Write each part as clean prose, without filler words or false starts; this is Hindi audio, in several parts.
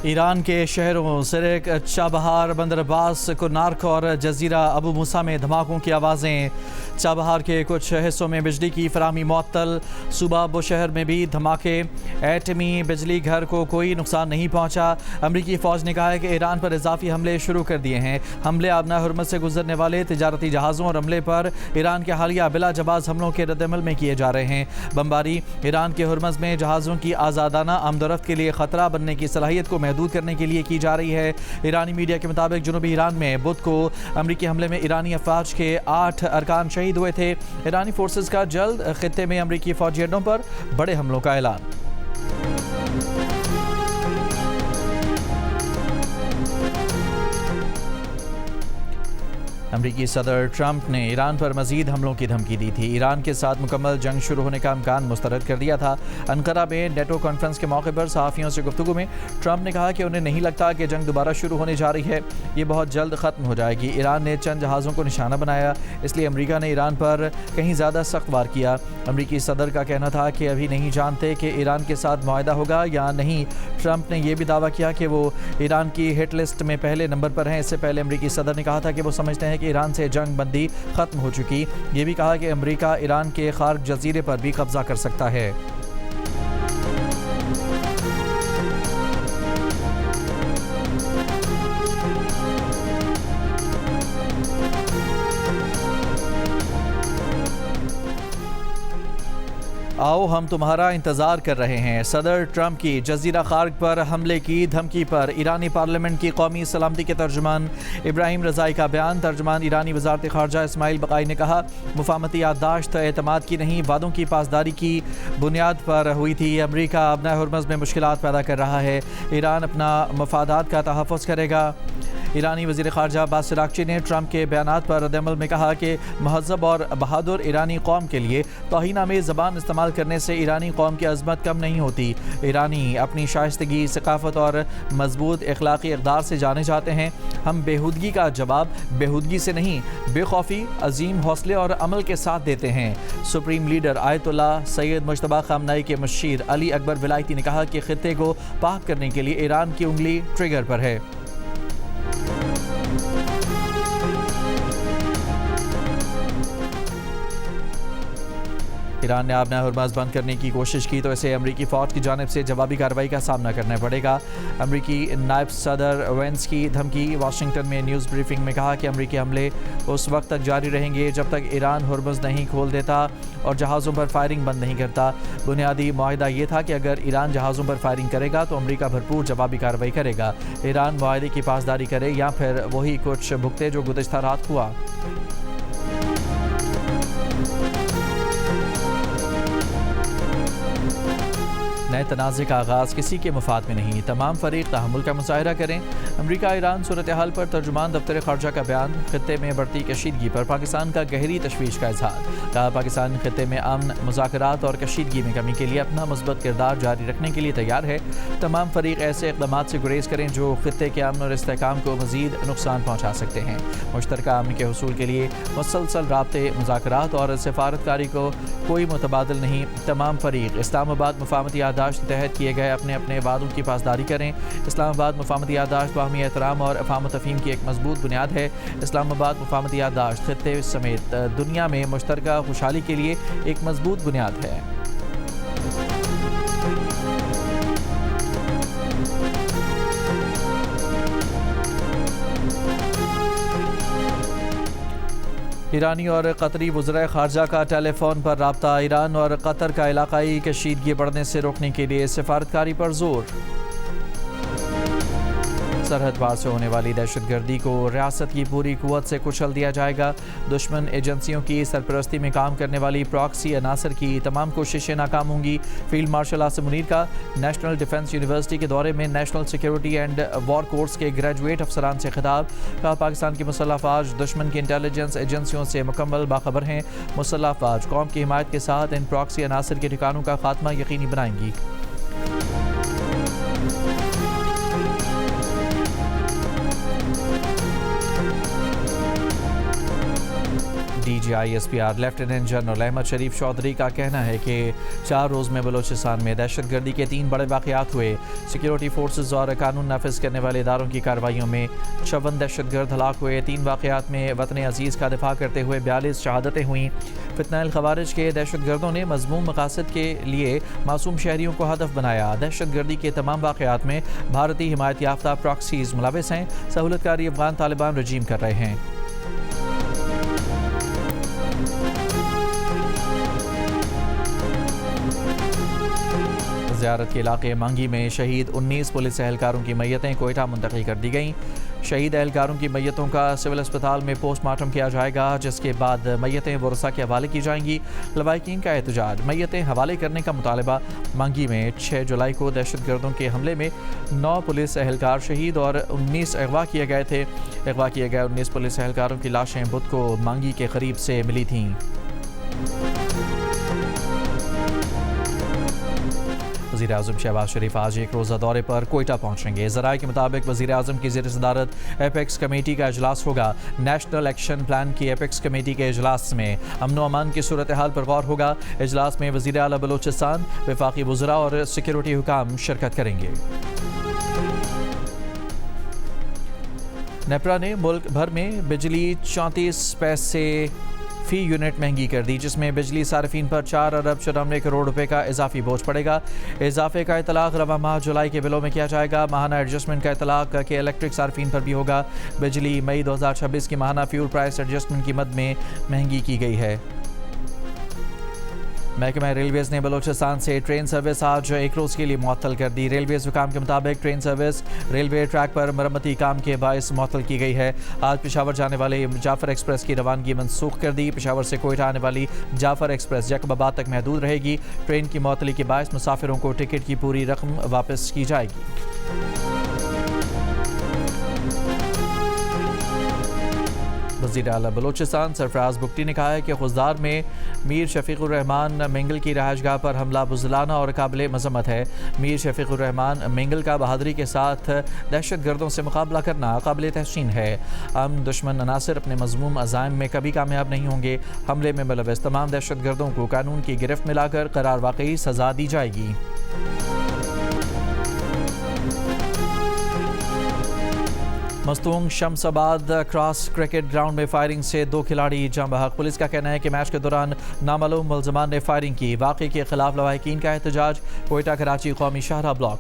ईरान के शहरों सिरक, चाबहार, बंदर अब्बास, कुर्नार्क और जजीरा अबू मूसा में धमाकों की आवाज़ें। चाबहार के कुछ हिस्सों में बिजली की फराहमी मुअत्तल। सूबा बुशहर में भी धमाके। एटमी बिजली घर को कोई नुकसान नहीं पहुंचा। अमरीकी फ़ौज ने कहा है कि ईरान पर इजाफी हमले शुरू कर दिए हैं। हमले आबना हुर्मुज़ से गुजरने वाले तिजारती जहाज़ों और हमले पर ईरान के हालिया बिला जवाज़ हमलों के रद्दअमल में किए जा रहे हैं। बमबारी ईरान के हुर्मुज़ में जहाज़ों की आज़ादाना आमदोरफ्त के लिए ख़तरा बनने की सलाहियत को महदूद करने के लिए की जा रही है। ईरानी मीडिया के मुताबिक जनूबी ईरान में बुध को अमरीकी हमले में ईरानी अफवाज के 8 अरकान शहीद हुए थे। ईरानी फोर्सेस का जल्द खित्ते में अमरीकी फौजी अड्डों पर बड़े हमलों का ऐलान। अमरीकी सदर ट्रंप ने ईरान पर मजीद हमलों की धमकी दी थी। ईरान के साथ मुकम्मल जंग शुरू होने का इम्कान मुस्तरद कर दिया था। अंकारा में नेटो कॉन्फ्रेंस के मौके पर सहाफ़ियों से गुफ्तगू में ट्रंप ने कहा कि उन्हें नहीं लगता कि जंग दोबारा शुरू होने जा रही है। ये बहुत जल्द ख़त्म हो जाएगी। ईरान ने चंद जहाज़ों को निशाना बनाया, इसलिए अमरीका ने ईरान पर कहीं ज़्यादा सख्त वार किया। अमरीकी सदर का कहना था कि अभी नहीं जानते कि ईरान के साथ मुआहदा होगा या नहीं। ट्रंप ने यह भी दावा किया कि वो ईरान की हिट लिस्ट में पहले नंबर पर हैं। इससे पहले अमरीकी सदर ने कहा था कि वो समझते हैं कि ईरान से जंग बंदी खत्म हो चुकी। ये भी कहा कि अमेरिका ईरान के खार्क जजीरे पर भी कब्जा कर सकता है। आओ हम तुम्हारा इंतज़ार कर रहे हैं। सदर ट्रंप की जजीरा खार्क पर हमले की धमकी पर ईरानी पार्लियामेंट की कौमी सलामती के तर्जुमान इब्राहिम रज़ाई का बयान। तर्जुमान ईरानी वज़ारत ख़ारजा इस्माइल बक़ाई ने कहा, मुफ़ाहमती याददाश्त एतमाद की नहीं, वादों की पासदारी की बुनियाद पर हुई थी। अमरीका अपना हुर्मुज़ में मुश्किलात पैदा कर रहा है। ईरान अपना मफादात का तहफ़्फ़ुज़ करेगा। ईरानी वज़ीर ख़ारजा अब्बास अराग़ची ने ट्रंप के बयानात पर रद्दअमल में कहा कि महज़ब और बहादुर ईरानी कौम के लिए तौहीन-आमेज़ ज़बान इस्तेमाल करने से ईरानी कौम की अज़मत कम नहीं होती। ईरानी अपनी शाइस्तगी, सकाफ़त और मजबूत अखलाक़ी इक़दार से जाने जाते हैं। हम बेहूदगी का जवाब बेहूदगी से नहीं, बेखौफी, अजीम हौसले और अमल के साथ देते हैं। Supreme leader Ayatollah Sayyid Mojtaba Khamenei के मुशीर अली अकबर विलायती ने कहा कि ख़ित्ते को पाक करने के लिए ईरान की उंगली ट्रिगर पर है। ईरान ने आबना हुर्मुज़ बंद करने की कोशिश की तो इसे अमरीकी फ़ौज की जानिब से जवाबी कार्रवाई का सामना करना पड़ेगा। अमरीकी नायब सदर वेंस की धमकी। वाशिंगटन में न्यूज़ ब्रीफिंग में कहा कि अमरीकी हमले उस वक्त तक जारी रहेंगे जब तक ईरान हुर्मुज़ नहीं खोल देता और जहाज़ों पर फायरिंग बंद नहीं करता। बुनियादी मुआहदा ये था कि अगर ईरान जहाज़ों पर फायरिंग करेगा तो अमरीका भरपूर जवाबी कार्रवाई करेगा। ईरान मुआहदे की पासदारी करे या फिर वही कुछ भुगते जो गुज़िश्ता रात हुआ। नए तनाज़े का आगाज़ किसी के मुफाद में नहीं, तमाम फ़रीक़ तहम्मुल का मुज़ाहरा करें। अमरीका ईरान सूरत हाल पर तर्जुमान दफ्तर ख़ारजा का बयान। ख़ित्ते में बढ़ती कशीदगी पर पाकिस्तान का गहरी तशवीश का इज़हार। कहा, पाकिस्तान ख़ित्ते में अमन, मुज़ाकरात और कशीदगी में कमी के लिए अपना मुस्बत किरदार जारी रखने के लिए तैयार है। तमाम फ़रीक़ ऐसे इक़दामात से गुरेज़ करें जो ख़ित्ते के अमन और इस्तेहकाम को मज़ीद नुकसान पहुँचा सकते हैं। मुश्तरका अमन के हुसूल के लिए मुसलसल राब्ते, मुज़ाकरात और सिफारतकारी को कोई मुतबादिल नहीं। तमाम फ़रीक़ इस्लामाबाद मुफ़ाहमती याददाश्त के तहत किए गए अपने अपने वादों की पासदारी करें। इस्लामाबाद मुफ़ाहमती याददाश्त बाहमी एहतराम और अफ़ाम तफ़हीम की एक मजबूत बुनियाद है। इस्लामाबाद मुफ़ाहमती याददाश्त खित्ते समेत दुनिया में मुश्तरका खुशहाली के लिए एक मजबूत बुनियाद है। ईरानी और कतरी वज़राए ख़ारजा का टेलीफोन पर राब्ता। ईरान और कतर का इलाक़ाई कशीदगी बढ़ने से रोकने के लिए सिफारतकारी पर जोर। सरहद पार से होने वाली दहशतगर्दी को रियासत की पूरी कुव्वत से कुचल दिया जाएगा। दुश्मन एजेंसियों की सरपरस्ती में काम करने वाली प्रॉक्सी अनासर की तमाम कोशिशें नाकाम होंगी। फील्ड मार्शल आसिम मुनीर का नेशनल डिफेंस यूनिवर्सिटी के दौरे में national security and war course के ग्रेजुएट अफसरान से खिताब। कहा, पाकिस्तान की मुसल्लह अफ़वाज दुश्मन की इंटेलिजेंस एजेंसियों से मुकम्मल बाखबर हैं। मुसल्लह अफ़वाज कौम की हिमायत के साथ इन प्रॉक्सी अनासर के ठिकानों का खात्मा यकीनी बनाएंगी। DGISPR लेफ्टिनेंट जनरल अहमद शरीफ चौधरी का कहना है कि 4 रोज़ में बलोचिस्तान में दहशतगर्दी के 3 बड़े वाक़यात हुए। सिक्योरिटी फोर्सेज और कानून नाफिज करने वाले इदारों की कार्रवाइयों में 56 दहशतगर्द हलाक हुए। 3 वाक़यात में वतन अजीज़ का दिफा करते हुए 42 शहादतें हुईं। फितनाइल खवारिज के दहशतगर्दों ने मज़मूम मकासद के लिए मासूम शहरियों को हदफ बनाया। दहशतगर्दी के तमाम वाक़यात में भारतीय हिमायत याफ्ता प्रॉक्सीज मुलविस हैं। सहूलतकारी अफगान तालिबान रजीम कर रहे हैं। ज़ियारत के इलाके मांगी में शहीद 19 पुलिस एहलकारों की मैयतें कोयटा मुंतकिल कर दी गईं। शहीद एहलकारों की मैयतों का सिविल अस्पताल में पोस्टमार्टम किया जाएगा, जिसके बाद मैयतें वरसा के हवाले की जाएंगी। लवाहिकीन का एहतजाज, मैयतें हवाले करने का मुतालबा। मांगी में 6 जुलाई को दहशतगर्दों के हमले में 9 पुलिस एहलकार शहीद और 19 अगवा किए गए थे। अगवा किए गए 19 पुलिस एहलकारों की लाशें बुध को मांगी के करीब से मिली थीं। वज़ीर आज़म शहबाज शरीफ आज एक रोज़ा दौरे पर कोयटा पहुँचेंगे। ज़राए के मुताबिक वज़ीर आज़म की ज़ेर सदारत एपेक्स कमेटी का इजलास होगा। नेशनल एक्शन प्लान की एपेक्स कमेटी के इजलास में अमन व अमान की सूरत हाल पर गौर होगा। इजलास में वज़ीर आला बलोचिस्तान, वफाकी वज़रा और सिक्योरिटी हुकाम शिरकत करेंगे। नेपरा ने मुल्क भर में बिजली 34 पैसे फ़ी यूनिट महंगी कर दी, जिसमें बिजली सार्फिन पर 4 अरब 94 करोड़ रुपए का इजाफी बोझ पड़ेगा। इजाफे का इतलाक़ रवा माह जुलाई के बिलों में किया जाएगा। माहाना एडजस्टमेंट का इतलाक़ के इलेक्ट्रिक सार्फिन पर भी होगा। बिजली मई 2026 की माहाना फ्यूल प्राइस एडजस्टमेंट की मद में महंगी की गई है। महकमा रेलवेज़ ने बलोचिस्तान से ट्रेन सर्विस आज एक रोज़ के लिए मुअत्तल कर दी। रेलवेज़ हुकाम के मुताबिक ट्रेन सर्विस रेलवे ट्रैक पर मरम्मती काम के बायस मुअत्तल की गई है। आज पेशावर जाने वाले जाफ़र एक्सप्रेस की रवानगी मनसूख कर दी। पेशावर से कोयटा आने वाली जाफ़र एक्सप्रेस जैकबाबाद तक महदूद रहेगी। ट्रेन की मुअत्तली के बायस मुसाफिरों को टिकट की पूरी रकम वापस की जाएगी। वज़ीर आला बलोचिस्तान सरफराज बुगटी ने कहा है कि खुजदार में मीर शफीकुर रहमान मिंगल की रहायशगाह पर हमला बुज़लाना और काबिल मज़म्मत है। मीर शफीकुर रहमान मिंगल का बहादुरी के साथ दहशत गर्दों से मुकाबला करना काबिल तहसीन है। हम दुश्मन अनासर अपने मज़मूम अज़ाइम में कभी कामयाब नहीं होंगे। हमले में मुलविस तमाम दहशत गर्दों को कानून की गिरफ्त में लाकर करार वाकई सज़ा दी जाएगी। Mastung Shamsabad cross cricket ground में फायरिंग से 2 खिलाड़ी जाँ बहक। पुलिस का कहना है कि मैच के दौरान नामालूम मुल्ज़मान ने फायरिंग की। वाक़े के खिलाफ लवाहिकीन का एहतजाज। कोयटा कराची कौमी शाहरा ब्लॉक।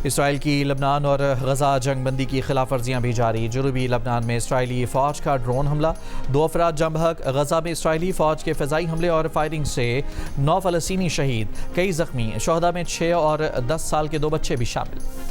इसराइल की लबनान और गजा जंगबंदी की खिलाफ वर्जियाँ भी जारी। जनूबी लबनान में इसराइली फ़ौज का ड्रोन हमला, 2 अफराद जाँ बहक। गजा में इसराइली फ़ौज के फ़िज़ाई हमले और फायरिंग से 9 फ़लस्तीनी शहीद, कई ज़ख्मी। शोहदा में 6 और 10 साल के 2 बच्चे भी शामिल।